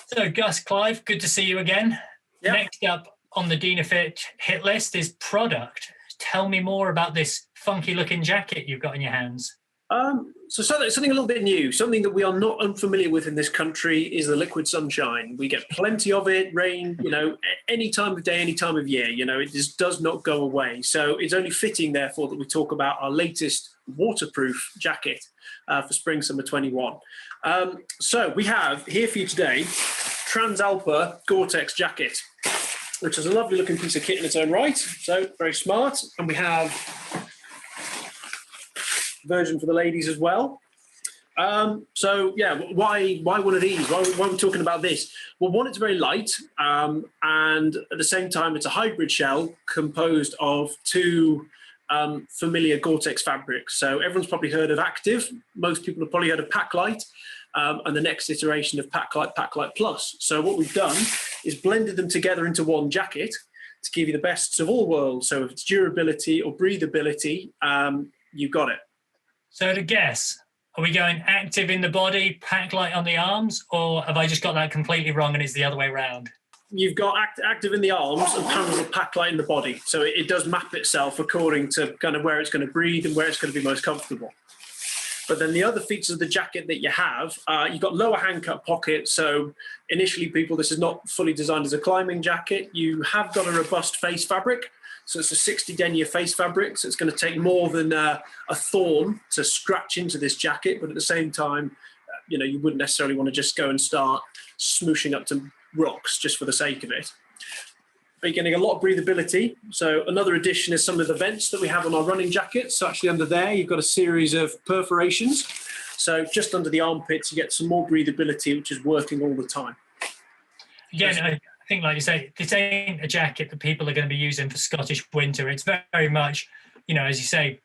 So, Gus, Clive, good to see you again. Yep. Next up on the Dynafit hit list is product. Tell me more about this funky looking jacket you've got in your hands. So something a little bit new, something that we are not unfamiliar with in this country is the liquid sunshine. We get plenty of it, rain, any time of day, any time of year, it just does not go away. So it's only fitting, therefore, that we talk about our latest waterproof jacket for spring, summer 21. So we have here for you today, Transalper Gore-Tex jacket, which is a lovely looking piece of kit in its own right. So very smart. And we have version for the ladies as well. So yeah, why one of these? Why are we talking about this? Well, one, it's very light, and at the same time, it's a hybrid shell composed of two familiar Gore-Tex fabrics. So everyone's probably heard of Active. Most people have probably heard of Paclite, and the next iteration of Paclite, Paclite Plus. So what we've done is blended them together into one jacket to give you the best of all worlds. So if it's durability or breathability, you've got it. So to guess, are we going Active in the body, Paclite on the arms, or have I just got that completely wrong and it's the other way around? You've got Active in the arms and panels of Paclite in the body. So it does map itself according to kind of where it's going to breathe and where it's going to be most comfortable. But then the other features of the jacket that you have, you've got lower hand-cut pockets. So initially, people, this is not fully designed as a climbing jacket. You have got a robust face fabric. So it's a 60 denier face fabric. So it's going to take more than a thorn to scratch into this jacket. But at the same time, you wouldn't necessarily want to just go and start smooshing up to rocks just for the sake of it. But you're getting a lot of breathability. So another addition is some of the vents that we have on our running jackets. So actually under there, you've got a series of perforations. So just under the armpits, you get some more breathability, which is working all the time. Again, I think, like you say, this ain't a jacket that people are going to be using for Scottish winter. It's very much, as you say,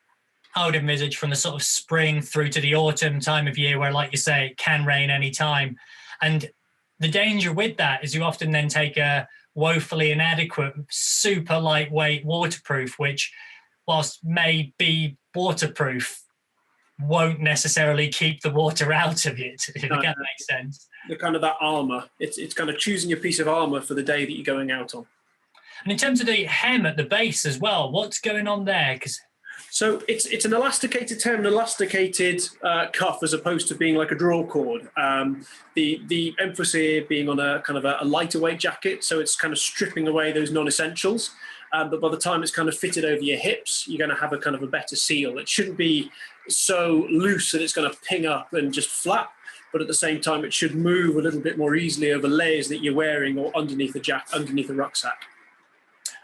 I would envisage from the sort of spring through to the autumn time of year where, like you say, it can rain any time. And the danger with that is you often then take a woefully inadequate, super lightweight waterproof, which, whilst may be waterproof, won't necessarily keep the water out of it, if that makes sense. The kind of that armour. It's kind of choosing your piece of armour for the day that you're going out on. And in terms of the hem at the base as well, what's going on there? So it's an elasticated hem, an elasticated cuff, as opposed to being like a draw cord. The emphasis here being on a kind of a lighter weight jacket, so it's kind of stripping away those non-essentials. But by the time it's kind of fitted over your hips, you're going to have a kind of a better seal. It shouldn't be so loose that it's going to ping up and just flap, but at the same time, it should move a little bit more easily over layers that you're wearing or underneath the rucksack.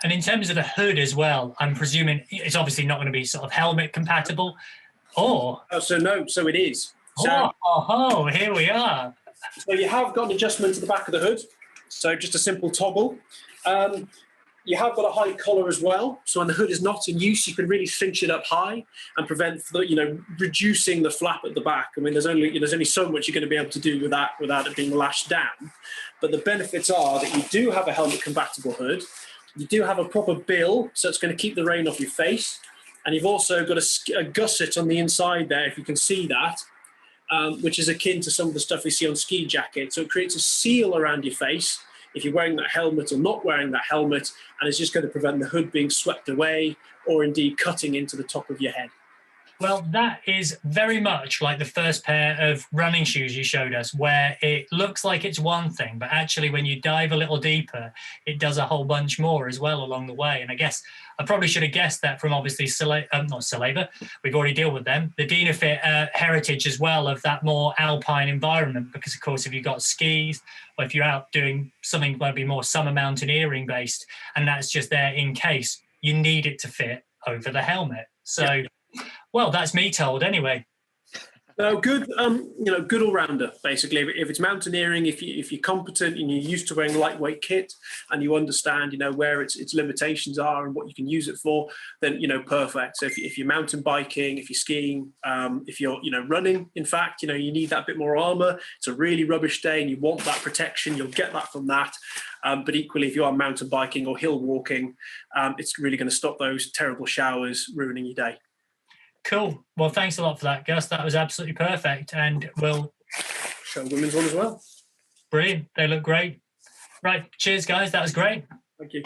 And in terms of the hood as well, I'm presuming it's obviously not going to be sort of helmet compatible, or? Oh, so it is. So, here we are. So you have got an adjustment to the back of the hood. So just a simple toggle. You have got a high collar as well. So when the hood is not in use, you can really cinch it up high and prevent, reducing the flap at the back. I mean, there's only so much you're going to be able to do with that without it being lashed down. But the benefits are that you do have a helmet compatible hood. You do have a proper bill, so it's going to keep the rain off your face. And you've also got a gusset on the inside there, if you can see that, which is akin to some of the stuff we see on ski jackets. So it creates a seal around your face if you're wearing that helmet or not wearing that helmet, and it's just going to prevent the hood being swept away or indeed cutting into the top of your head. Well, that is very much like the first pair of running shoes you showed us, where it looks like it's one thing, but actually when you dive a little deeper, it does a whole bunch more as well along the way. And I guess I probably should have guessed that from obviously not Saleva, we've already dealt with them, the Dynafit heritage as well of that more alpine environment, because of course if you've got skis or if you're out doing something that might be more summer mountaineering based, and that's just there in case, you need it to fit over the helmet. So. Yeah. Well, that's me told anyway. No, good. Good all-rounder. Basically, if it's mountaineering, if you're competent and you're used to wearing lightweight kit, and you understand, where its limitations are and what you can use it for, then perfect. So if you're mountain biking, if you're skiing, if you're running, in fact, you need that bit more armor. It's a really rubbish day, and you want that protection. You'll get that from that. But equally, if you are mountain biking or hill walking, it's really going to stop those terrible showers ruining your day. Cool. Well, thanks a lot for that, Gus. That was absolutely perfect. And we'll show women's one as well. Brilliant. They look great. Right. Cheers, guys. That was great. Thank you.